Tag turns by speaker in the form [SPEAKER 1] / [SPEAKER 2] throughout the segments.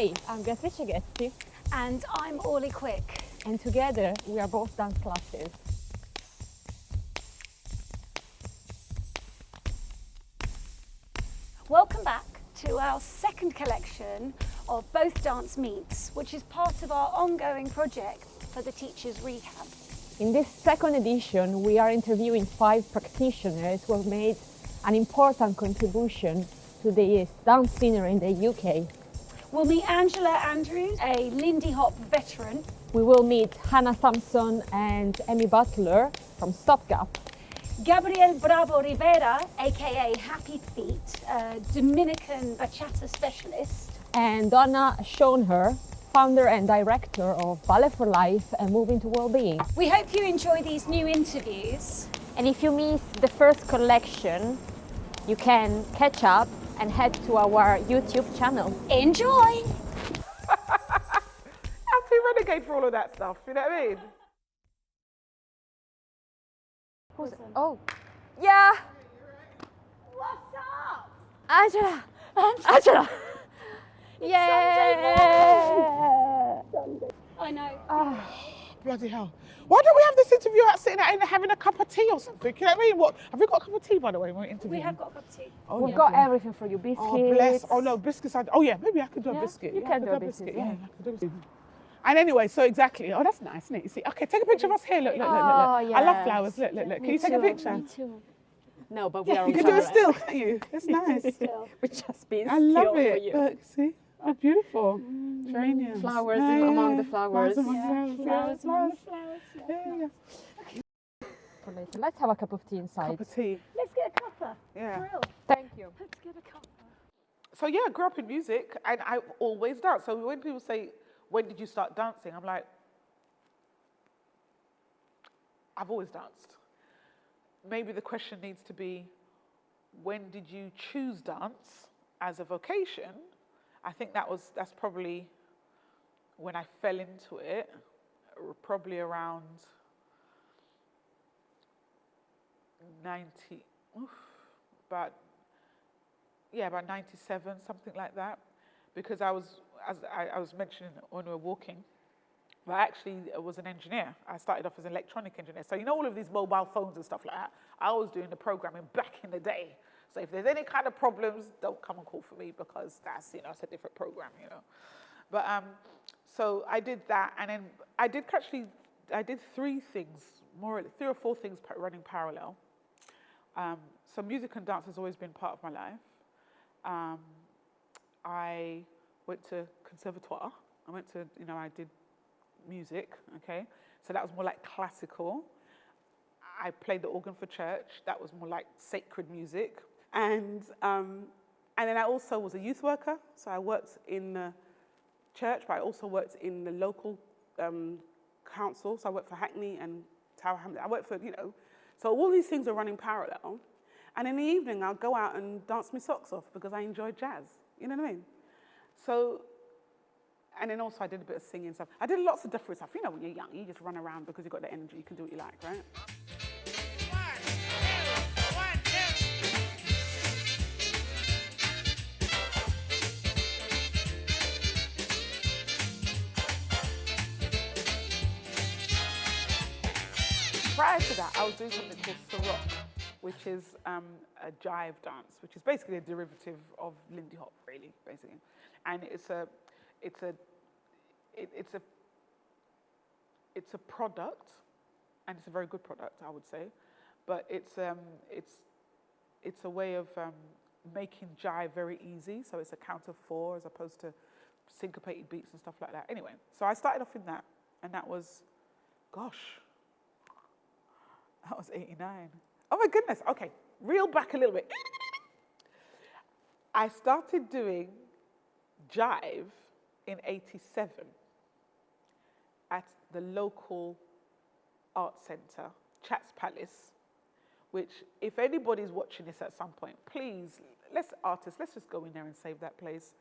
[SPEAKER 1] Hi, I'm Beatrice Ghetti.
[SPEAKER 2] And I'm Orly Quick.
[SPEAKER 1] And together we are both dance classes.
[SPEAKER 2] Welcome back to our second collection of Both Dance Meets, which is part of our ongoing project for the Teachers Rehab.
[SPEAKER 1] In this second edition, we are interviewing 5 practitioners who have made an important contribution to the dance scene in the UK.
[SPEAKER 2] We'll meet Angela Andrews, a Lindy Hop veteran.
[SPEAKER 1] We will meet Hannah Sampson and Emmy Butler from Stopgap.
[SPEAKER 2] Gabriel Bravo Rivera, aka Happy Feet, a Dominican bachata specialist.
[SPEAKER 1] And Donna Schoenher, founder and director of Ballet for Life and Moving to Wellbeing.
[SPEAKER 2] We hope you enjoy these new interviews.
[SPEAKER 1] And if you missed the first collection, you can catch up and head to our YouTube channel.
[SPEAKER 2] Enjoy!
[SPEAKER 3] I'm too renegade for all of that stuff, you know what I mean?
[SPEAKER 1] Who's it? Oh, yeah,
[SPEAKER 2] What's up?
[SPEAKER 1] Angela, Angela. Yeah.
[SPEAKER 2] I know.
[SPEAKER 3] Bloody hell. Why don't we have this interview out sitting out and having a cup of tea or something? You know what I mean? What? Have we got a cup of tea, by the way, when we're interviewing?
[SPEAKER 2] We have got a cup of tea.
[SPEAKER 3] Oh,
[SPEAKER 1] We've
[SPEAKER 3] yeah.
[SPEAKER 1] got everything for you. Biscuits.
[SPEAKER 3] Oh, bless. Oh, no, biscuits. Oh, yeah, maybe I could do a
[SPEAKER 1] Yeah,
[SPEAKER 3] biscuit.
[SPEAKER 1] you
[SPEAKER 3] Yeah, I
[SPEAKER 1] can
[SPEAKER 3] could
[SPEAKER 1] do a biscuit,
[SPEAKER 3] Yeah,
[SPEAKER 1] yeah.
[SPEAKER 3] I could do a biscuit. And anyway, so exactly. Oh, that's nice, isn't it? You see, okay, take a picture of us here. Look, look, look, look.
[SPEAKER 1] Oh,
[SPEAKER 3] I love
[SPEAKER 1] yes.
[SPEAKER 3] flowers. Look, look, look. Can
[SPEAKER 1] Me
[SPEAKER 3] you take a
[SPEAKER 1] too,
[SPEAKER 3] picture?
[SPEAKER 1] Me too. No, but we are on
[SPEAKER 3] You can do a
[SPEAKER 1] camera.
[SPEAKER 3] still, can't you? That's nice.
[SPEAKER 1] We're just being
[SPEAKER 3] I
[SPEAKER 1] still
[SPEAKER 3] love
[SPEAKER 1] for
[SPEAKER 3] it.
[SPEAKER 1] you.
[SPEAKER 3] Look, see? Oh, beautiful. Geraniums.
[SPEAKER 1] Flowers
[SPEAKER 3] Yeah,
[SPEAKER 1] among
[SPEAKER 3] yeah.
[SPEAKER 1] the flowers.
[SPEAKER 3] Flowers among
[SPEAKER 1] Yeah,
[SPEAKER 3] the
[SPEAKER 1] flowers among the
[SPEAKER 2] flowers.
[SPEAKER 3] Yeah, yeah.
[SPEAKER 1] For later. Let's have a cup of tea inside.
[SPEAKER 3] Cup of tea.
[SPEAKER 2] Let's get a cuppa.
[SPEAKER 3] Yeah.
[SPEAKER 2] For real.
[SPEAKER 1] Thank you.
[SPEAKER 2] Let's get a cuppa.
[SPEAKER 3] So yeah, I grew up in music and I've always danced. So when people say, when did you start dancing? I'm like, I've always danced. Maybe the question needs to be, when did you choose dance as a vocation? I think that's probably when I fell into it, probably around about 97, something like that. Because I was, as I was mentioning when we were walking, I actually was an engineer. I started off as an electronic engineer. So you know all of these mobile phones and stuff like that? I was doing the programming back in the day. So if there's any kind of problems, don't come and call for me because that's, it's a different program, But so I did that, and then I did 3 things, 3 or 4 things running parallel. So music and dance has always been part of my life. I went to conservatoire. I did music, okay? So that was more like classical. I played the organ for church. That was more like sacred music. And then I also was a youth worker. So I worked in the church, but I also worked in the local council. So I worked for Hackney and Tower Hamlets. I worked for, so all these things are running parallel. And in the evening, I'll go out and dance my socks off because I enjoy jazz. You know what I mean? So, and then also I did a bit of singing stuff. I did lots of different stuff. When you're young, you just run around because you've got the energy. You can do what you like, right? Prior to that, I was doing something called Sarok, which is a jive dance, which is basically a derivative of Lindy Hop, really, basically. And it's a product, and it's a very good product, I would say. But it's a way of making jive very easy. So it's a count of 4 as opposed to syncopated beats and stuff like that. Anyway, so I started off in that, and that was, that was 89. Oh my goodness. Okay, reel back a little bit. I started doing jive in 87 at the local art centre, Chats Palace, which if anybody's watching this at some point, please, let's just go in there and save that place.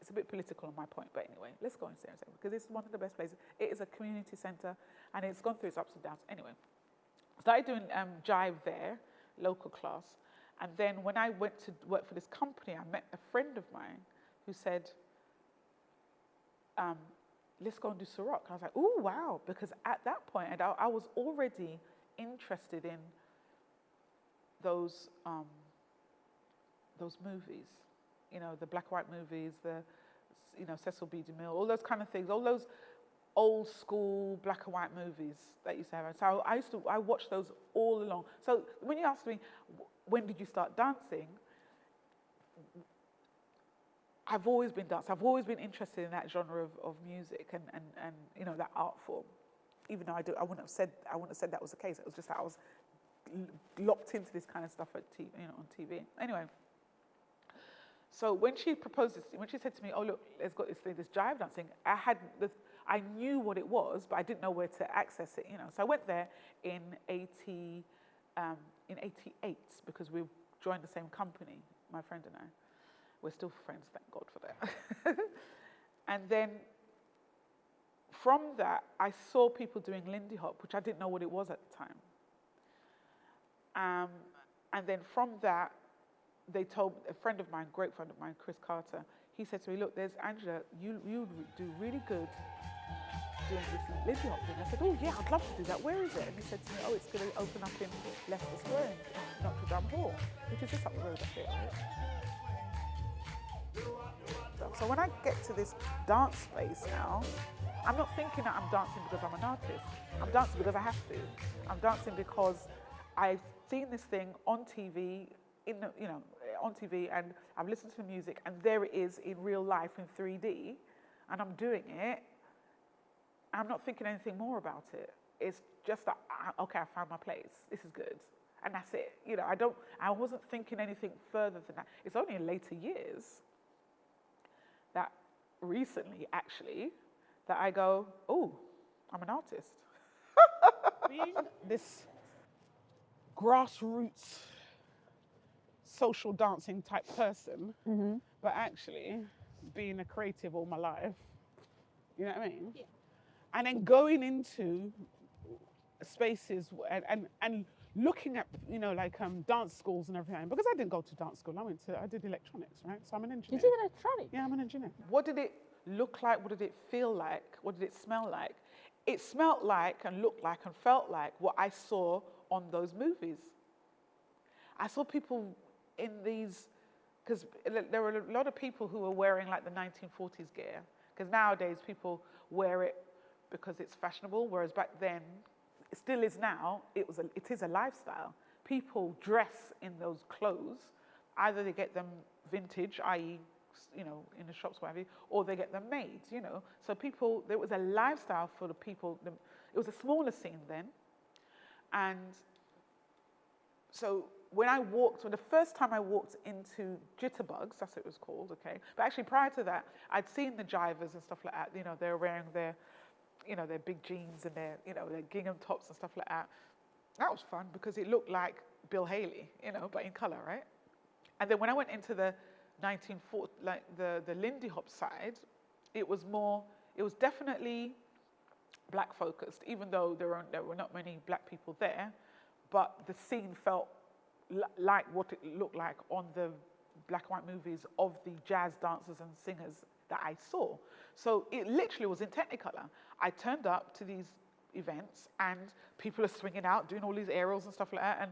[SPEAKER 3] It's a bit political on my point, but anyway, let's go and save it because it's one of the best places. It is a community centre and it's gone through its ups and downs. Anyway, started doing jive there, local class. And then when I went to work for this company, I met a friend of mine who said, let's go and do Ciroc. I was like, oh, wow. Because at that point, and I was already interested in those movies, you know, the black and white movies, the, you know, Cecil B. DeMille, all those kind of things, all those old school black and white movies that used to have. So I watched those all along. So when you asked me, when did you start dancing? I've always been dancing. I've always been interested in that genre of music and you know, that art form. Even though I wouldn't have said that was the case. It was just that I was locked into this kind of stuff at TV, you know, on TV. Anyway, so when she proposed this, when she said to me, "Oh look, let's got this thing, this jive dancing," I knew what it was, but I didn't know where to access it. You know, so I went there in '88 because we joined the same company, my friend and I. We're still friends, thank God for that. And then from that, I saw people doing Lindy Hop, which I didn't know what it was at the time. And then from that, they told a friend of mine, great friend of mine, Chris Carter, he said to me, "Look, there's Angela, you do really good doing this Lindy Hop thing." I said, "Oh yeah, I'd love to do that. Where is it?" And he said to me, "Oh, it's going to open up in Leicester Square in Notre Dame Hall," which is just up the road up here, right? So when I get to this dance space now, I'm not thinking that I'm dancing because I'm an artist. I'm dancing because I have to. I'm dancing because I've seen this thing on TV, on TV, and I've listened to the music, and there it is in real life in 3D, and I'm doing it. I'm not thinking anything more about it. It's just that, okay, I found my place. This is good, and that's it. You know, I wasn't thinking anything further than that. It's only in later years that recently, actually, that I go, oh, I'm an artist.
[SPEAKER 4] Being this grassroots social dancing type person, but actually being a creative all my life, you know what I mean? Yeah. And then going into spaces and looking at, you know, like dance schools and everything, because I didn't go to dance school, I did electronics, right? So I'm an engineer.
[SPEAKER 1] You did electronics?
[SPEAKER 4] Yeah, I'm an engineer.
[SPEAKER 3] What did it look like? What did it feel like? What did it smell like? It smelled like and looked like and felt like what I saw on those movies. I saw people in these, because there were a lot of people who were wearing like the 1940s gear, because nowadays people wear it because it's fashionable, whereas back then, it still is now, it is a lifestyle. People dress in those clothes. Either they get them vintage, i.e., you know, in the shops, whatever, or they get them made, you know. So people, there was a lifestyle for the people. It was a smaller scene then. And so when the first time I walked into Jitterbugs, that's what it was called, okay. But actually prior to that, I'd seen the jivers and stuff like that. You know, they were wearing their big jeans and their gingham tops and stuff like that. That was fun because it looked like Bill Haley, you know, but in color, right? And then when I went into the 1940, like the Lindy Hop side, it was definitely black focused, even though there were not many black people there, but the scene felt like what it looked like on the black and white movies of the jazz dancers and singers that I saw. So it literally was in Technicolor. I turned up to these events and people are swinging out, doing all these aerials and stuff like that.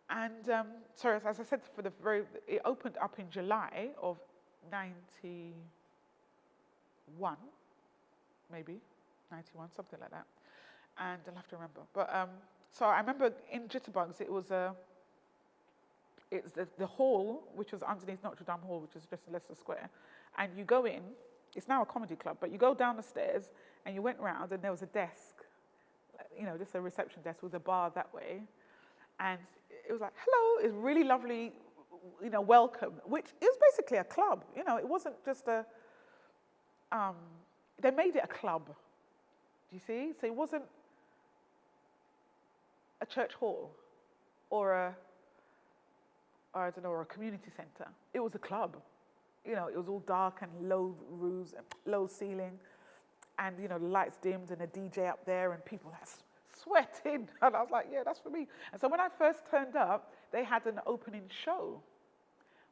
[SPEAKER 3] And so as I said, it opened up in July of 91, maybe, 91, something like that. And I'll have to remember. But so I remember in Jitterbugs, it's the hall, which was underneath Notre Dame Hall, which is just Leicester Square. And you go in, it's now a comedy club, but you go down the stairs and you went round and there was a desk, you know, just a reception desk with a bar that way. And it was like, hello, it's really lovely, you know, welcome, which is basically a club. You know, it wasn't just they made it a club. Do you see? So it wasn't a church hall or a community center. It was a club. You know, it was all dark and low roofs, low ceiling, and, you know, the lights dimmed and a DJ up there and people like sweating. And I was like, yeah, that's for me. And so when I first turned up, they had an opening show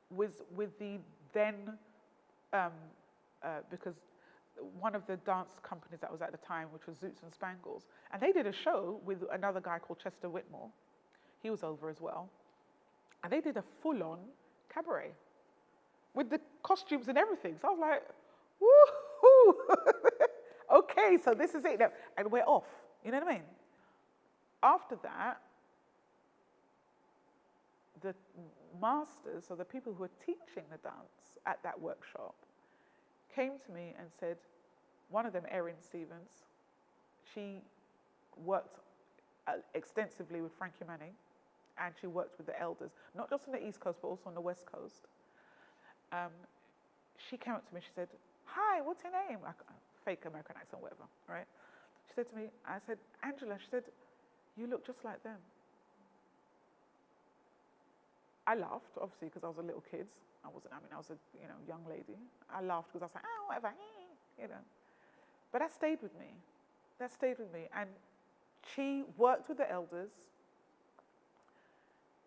[SPEAKER 3] with the then, because one of the dance companies that was at the time, which was Zoots and Spangles. And they did a show with another guy called Chester Whitmore. He was over as well. And they did a full-on cabaret with the costumes and everything. So I was like, woohoo! Okay, so this is it now. And we're off. You know what I mean? After that, the masters, or the people who were teaching the dance at that workshop, came to me and said, one of them, Erin Stevens, she worked extensively with Frankie Manning, and she worked with the elders, not just on the East Coast, but also on the West Coast. She came up to me, she said, hi, what's your name? Fake American accent, whatever, right? She said to me, I said, Angela, she said, you look just like them. I laughed, obviously, because I was a little kid. I was a young lady. I laughed because I was like, oh, whatever, you know. But that stayed with me. That stayed with me. And she worked with the elders.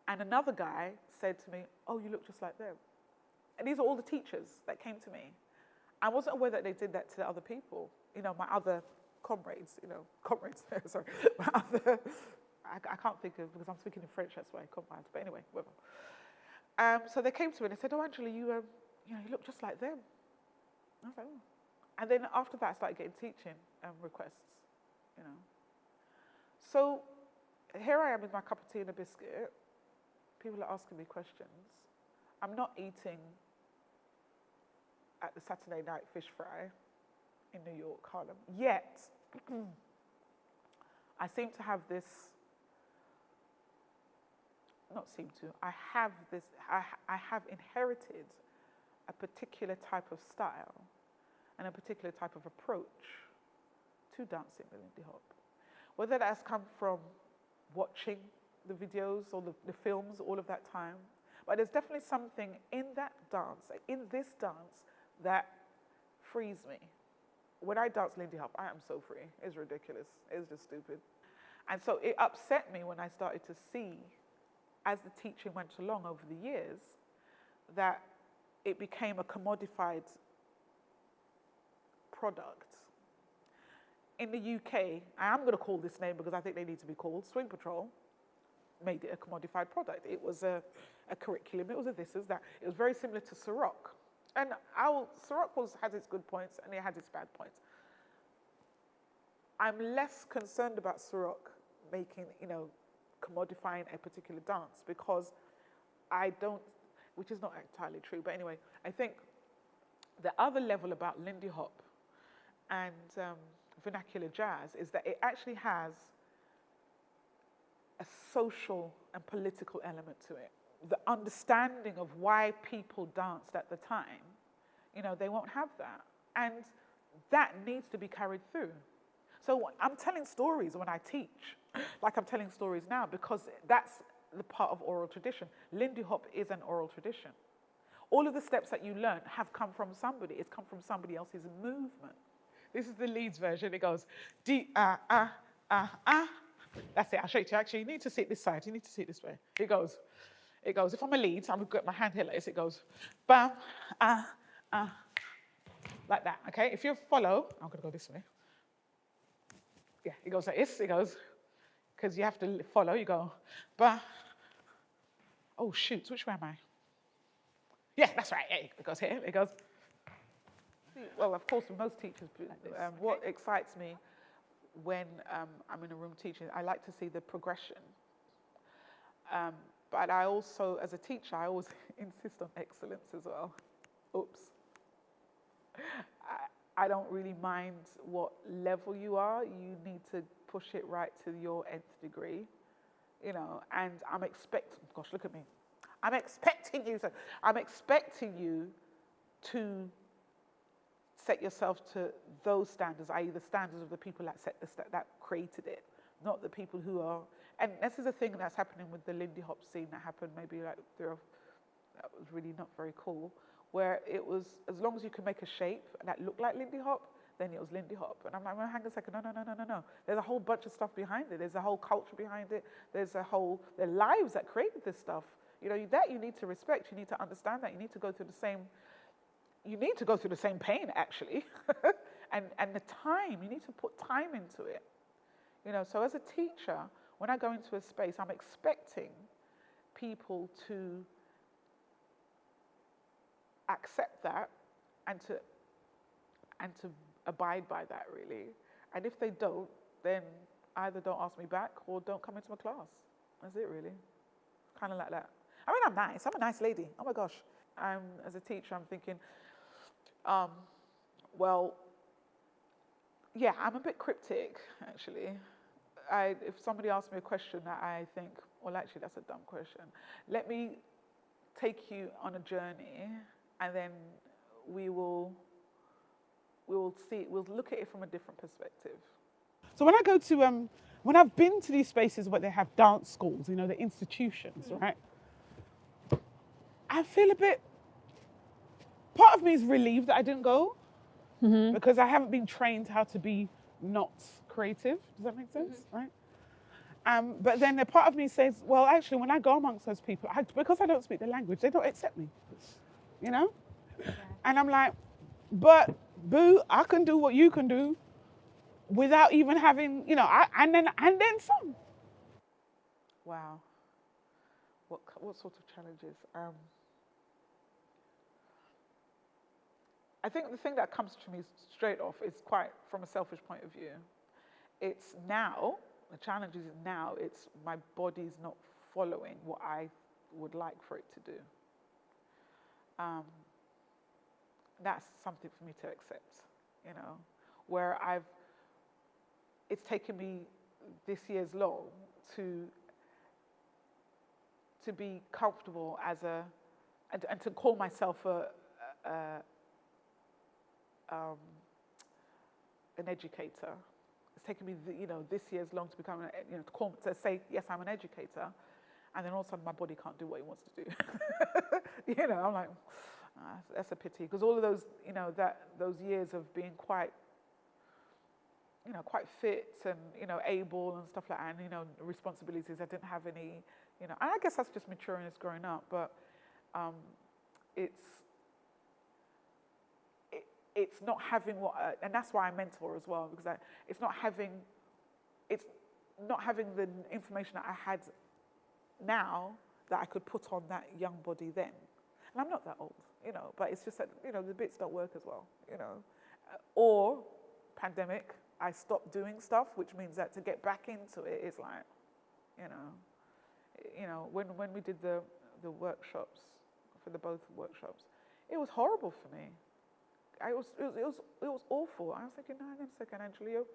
[SPEAKER 3] And another guy said to me, oh, you look just like them. And these are all the teachers that came to me. I wasn't aware that they did that to the other people. You know, my other comrades, sorry. My other, I can't think of, because I'm speaking in French, that's why, comrades. But anyway, whatever. So they came to me and they said, oh, Angela, you look just like them. I was like, oh. And then after that, I started getting teaching requests, you know. So here I am with my cup of tea and a biscuit. People are asking me questions. I'm not eating at the Saturday night fish fry in New York, Harlem, yet I seem to have this, I have inherited a particular type of style and a particular type of approach to dancing the Lindy Hop. Whether that has come from watching the videos or the films all of that time, but there's definitely something in that dance, in this dance, that frees me. When I dance Lindy Hop, I am so free. It's ridiculous. It's just stupid. And so it upset me when I started to see, as the teaching went along over the years, that it became a commodified product. In the UK, I'm going to call this name because I think they need to be called, Swing Patrol made it a commodified product. It was a curriculum, it was a this, it was that. It was very similar to Ciroc. And Ciroc has its good points and it had its bad points. I'm less concerned about Ciroc making, commodifying a particular dance, because I don't, which is not entirely true, but anyway, I think the other level about Lindy Hop and vernacular jazz is that it actually has a social and political element to it. The understanding of why people danced at the time, they won't have that. And that needs to be carried through. So I'm telling stories when I teach, like I'm telling stories now, because that's the part of oral tradition. Lindy Hop is an oral tradition. All of the steps that you learn have come from somebody. It's come from somebody else's movement.
[SPEAKER 4] This is the Leeds version. It goes, D-ah-ah-ah-ah. That's it, I'll show it to you. Actually, you need to see it this side. You need to see it this way. It goes, if I'm a Leeds, I'm going to get my hand here like this. It goes, bam, like that, okay? If you follow, I'm going to go this way. Yeah, it goes like this. It goes, because you have to follow. You go, ba. Oh, shoot, which way am I? Yeah, that's right. It goes here. It goes.
[SPEAKER 3] Well, of course, with most teachers, what excites me when I'm in a room teaching, I like to see the progression. But I also, as a teacher, I always insist on excellence as well. Oops. I don't really mind what level you are. You need to push it right to your nth degree, and I'm expecting, gosh, look at me. I'm expecting you to set yourself to those standards, i.e. the standards of the people that created it, not the people who are, and this is a thing that's happening with the Lindy Hop scene that happened maybe that was really not very cool, where it was, as long as you can make a shape that looked like Lindy Hop, then it was Lindy Hop. And I'm like, well, hang on a second, no. There's a whole bunch of stuff behind it. There's a whole culture behind it. There are lives that created this stuff. That you need to respect. You need to understand that. You need to go through the same pain, actually. And the time, you need to put time into it. You know, so as a teacher, when I go into a space, I'm expecting people to accept that and to abide by that, really. And if they don't, then either don't ask me back or don't come into my class. That's it, really. Kind of like that. I mean, I'm nice. I'm a nice lady. Oh my gosh. As a teacher, I'm thinking, well, yeah, I'm a bit cryptic, actually. If somebody asks me a question that I think, well, actually, that's a dumb question. Let me take you on a journey, and then we'll look at it from a different perspective.
[SPEAKER 4] So when I go to, when I've been to these spaces where they have dance schools, you know, the institutions, right? I feel a bit, part of me is relieved that I didn't go because I haven't been trained how to be not creative. Does that make sense, right? But then a part of me says, well, actually, when I go amongst those people, because I don't speak the language, they don't accept me, you know? Yeah. And I'm like, but boo, I can do what you can do without even having, you know, and then some.
[SPEAKER 3] Wow. What sort of challenges? I think the thing that comes to me straight off is quite from a selfish point of view. It's now, the challenge is now, it's my body's not following what I would like for it to do. That's something for me to accept, you know, where it's taken me this year's long to be comfortable and to call myself an educator. It's taken me, you know, this year's long to become, to say, yes, I'm an educator, and then all of a sudden my body can't do what it wants to do. You know, I'm like, that's a pity, because all of those, you know, those years of being quite fit and, you know, able and stuff like that, and, you know, responsibilities, I didn't have any, you know, and I guess that's just maturing as growing up, but it's not having and that's why I mentor as well, because it's not having the information that I had now that I could put on that young body then. And I'm not that old, you know, but it's just that, you know, the bits don't work as well, you know. Or pandemic, I stopped doing stuff, which means that to get back into it is like, you know, when we did the workshops, for the both workshops, it was horrible for me. It was awful. I was thinking, no, hang on a second, Angelio,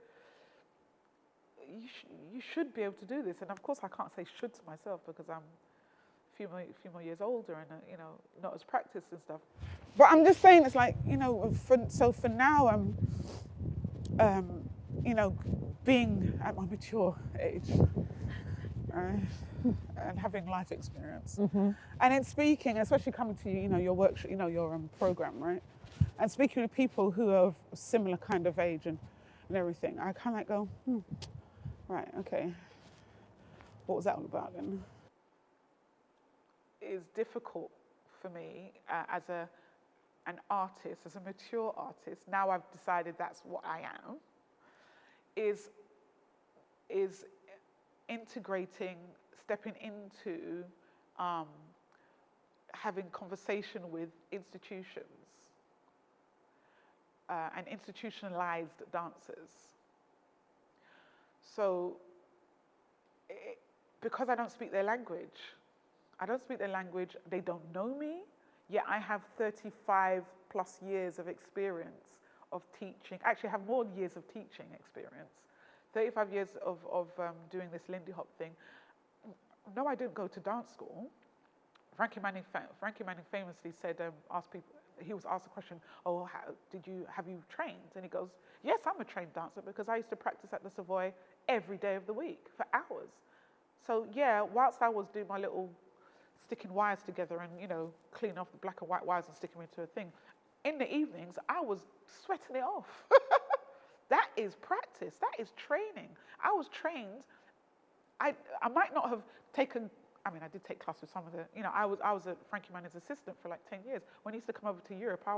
[SPEAKER 3] you should be able to do this. And of course, I can't say should to myself because I'm a few more years older and you know, not as practiced and stuff.
[SPEAKER 4] But I'm just saying, it's like, you know, for now, you know, being at my mature age and having life experience, and in speaking, especially coming to you know, your workshop, you know, your program, right? And speaking with people who are of a similar kind of age and everything, I kind of like go, right, okay, what was that all about then?
[SPEAKER 3] It's difficult for me as an artist, as a mature artist. Now I've decided that's what I am. Is integrating, stepping into, having conversation with institutions. And institutionalized dancers. So, because I don't speak their language, they don't know me, yet I have 35 plus years of experience of teaching. Actually, I have more years of teaching experience. 35 years of doing this Lindy Hop thing. No, I didn't go to dance school. Frankie Manning famously said, asked people, he was asked a question, oh, have you trained? And he goes, yes, I'm a trained dancer because I used to practice at the Savoy every day of the week for hours. So yeah, whilst I was doing my little sticking wires together and, you know, cleaning off the black and white wires and sticking them into a thing, in the evenings, I was sweating it off. That is practice, that is training. I was trained, I might not have taken, I mean, I did take class with some of the, you know, I was a Frankie Manning's assistant for like 10 years. When he used to come over to Europe, I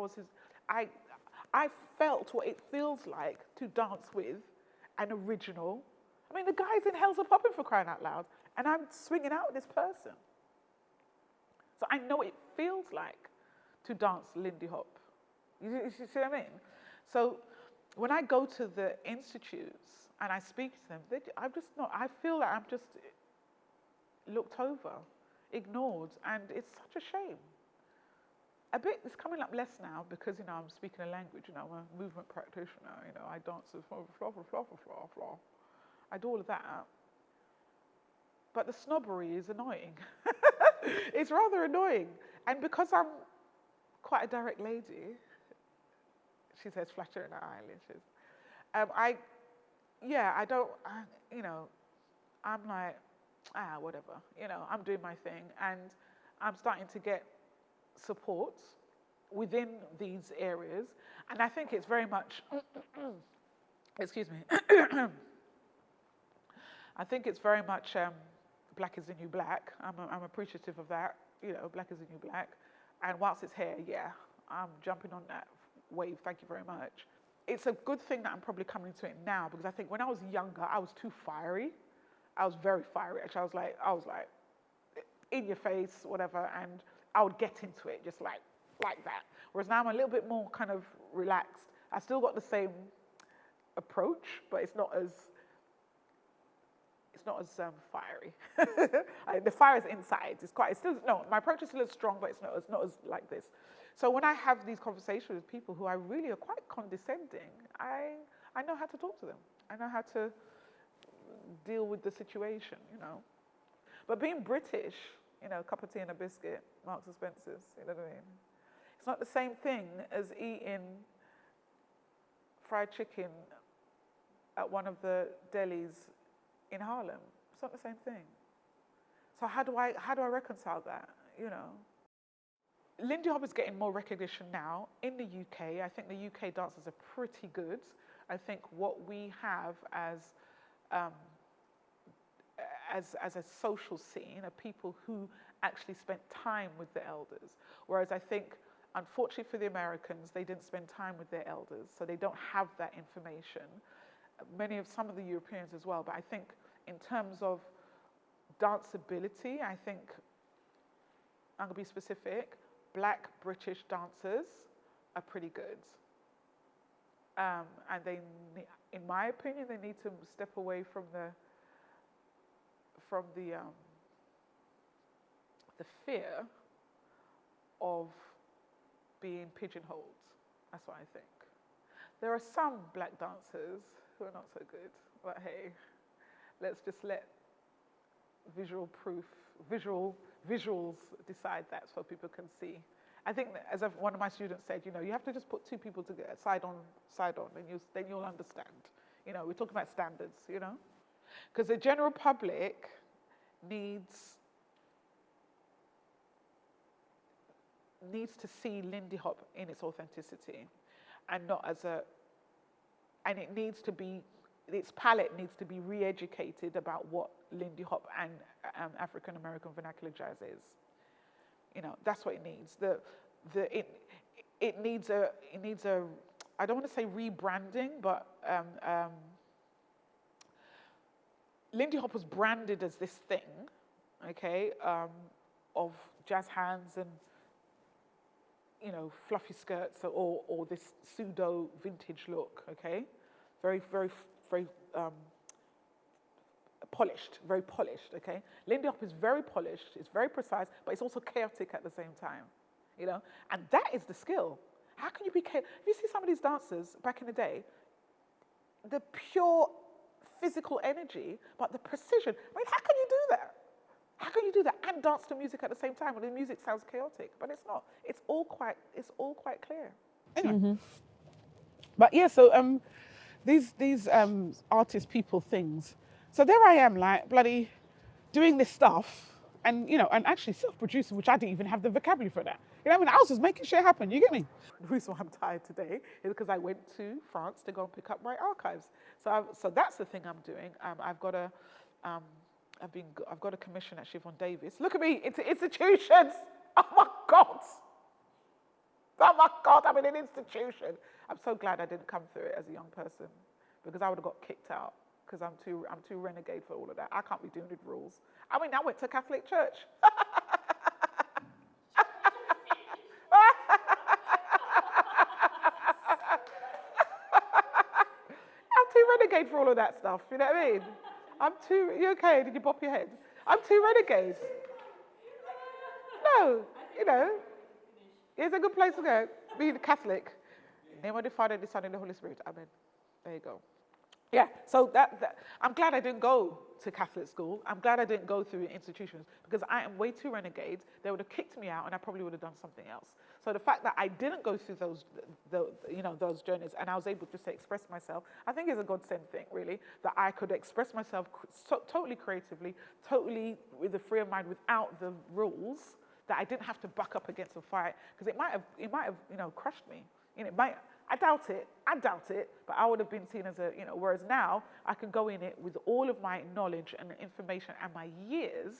[SPEAKER 3] I felt what it feels like to dance with an original. I mean, the guy's in Hells Are Popping, for crying out loud, and I'm swinging out with this person. So I know what it feels like to dance Lindy Hop. You see what I mean? So when I go to the institutes and I speak to them, I'm just not, I feel like I'm just looked over, ignored, and it's such a shame. A bit, it's coming up less now because, you know, I'm speaking a language, you know, I'm a movement practitioner, you know, I dance with flaw. I do all of that. But the snobbery is annoying. It's rather annoying. And because I'm quite a direct lady, she says, flattering her eyelashes, you know, I'm like, whatever, you know, I'm doing my thing, and I'm starting to get support within these areas, and I think it's very much, excuse me, I think it's very much black is the new black. I'm appreciative of that, you know, black is the new black, and whilst it's here, yeah, I'm jumping on that wave, thank you very much. It's a good thing that I'm probably coming to it now, because I think when I was younger, I was too fiery. I was very fiery, actually. I was like, in your face, whatever, and I would get into it just like that. Whereas now I'm a little bit more kind of relaxed. I still got the same approach, but it's not as fiery. The fire is inside. My approach is still as strong, but it's not as like this. So when I have these conversations with people who I really are quite condescending, I know how to talk to them. I know how to deal with the situation, you know. But being British, you know, a cup of tea and a biscuit, Marks and Spencer's, you know what I mean? It's not the same thing as eating fried chicken at one of the delis in Harlem. It's not the same thing. So how do I reconcile that, you know? Lindy Hop is getting more recognition now in the UK. I think the UK dancers are pretty good. I think what we have as a social scene are people who actually spent time with the elders. Whereas I think, unfortunately for the Americans, they didn't spend time with their elders, so they don't have that information. Some of the Europeans as well, but I think in terms of danceability, I think, I'm gonna be specific, Black British dancers are pretty good. And they, in my opinion, they need to step away from the fear of being pigeonholed. That's what I think. There are some black dancers who are not so good, but hey, let's just let visuals decide that so people can see. I think that, as one of my students said, you know, you have to just put two people together, side on, then you'll understand. You know, we're talking about standards, you know? Because the general public needs to see Lindy Hop in its authenticity, and not as and it needs to be, its palette needs to be re-educated about what Lindy Hop and African American vernacular jazz is. You know, that's what it needs. It needs a I don't want to say rebranding, but Lindy Hop was branded as this thing, okay, of jazz hands and, you know, fluffy skirts or this pseudo vintage look, okay, very polished, okay. Lindy Hop is very polished, it's very precise, but it's also chaotic at the same time, you know, and that is the skill. How can you be chaotic? If you see some of these dancers back in the day, the pure physical energy, but the precision, I mean, how can you do that? How can you do that and dance to music at the same time when the music sounds chaotic? But it's not. It's all quite clear.
[SPEAKER 4] Anyway. Mm-hmm. But yeah, so these artist people things. So there I am, like bloody doing this stuff, and you know, and actually self-producing, which I didn't even have the vocabulary for that. You know, I mean, I was just making shit happen. You get me?
[SPEAKER 3] The reason why I'm tired today is because I went to France to go and pick up my archives. So that's the thing I'm doing. I've got a commission at Siobhan Davis. Look at me, it's institutions. Oh my God, I'm in an institution. I'm so glad I didn't come through it as a young person, because I would have got kicked out, because I'm too renegade for all of that. I can't be doing with rules. I mean, I went to Catholic church. I'm too renegade for all of that stuff, you know what I mean? You okay? Did you bop your head? I'm too renegade. No, you know, it's a good place to go, being Catholic. In the name of the Father, the Son, and the Holy Spirit. Amen. There you go. Yeah, so I'm glad I didn't go to Catholic school. I'm glad I didn't go through institutions, because I am way too renegade. They would have kicked me out, and I probably would have done something else. So the fact that I didn't go through those journeys, and I was able to express myself, I think is a godsend thing, really, that I could express myself totally creatively, totally with a free of mind, without the rules, that I didn't have to buck up against a fight, because it might have crushed me. I doubt it, but I would have been seen as whereas now I can go in it with all of my knowledge and information and my years,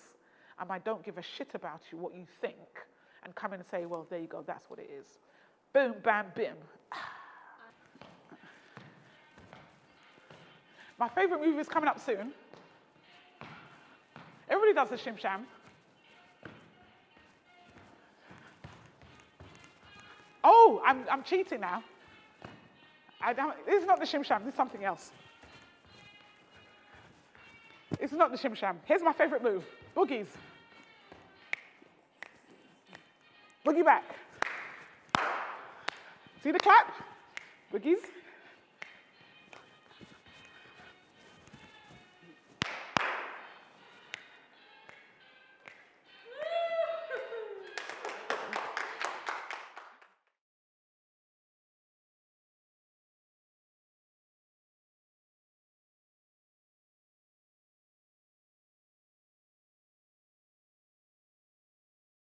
[SPEAKER 3] and I don't give a shit about what you think, and come in and say, well, there you go, that's what it is. Boom, bam, bim. My favorite movie is coming up soon. Everybody does the shim sham. Oh, I'm cheating now. This is not the shim sham, this is something else. It's not the shim sham. Here's my favorite move, boogies. Boogie back. See the clap? Boogies.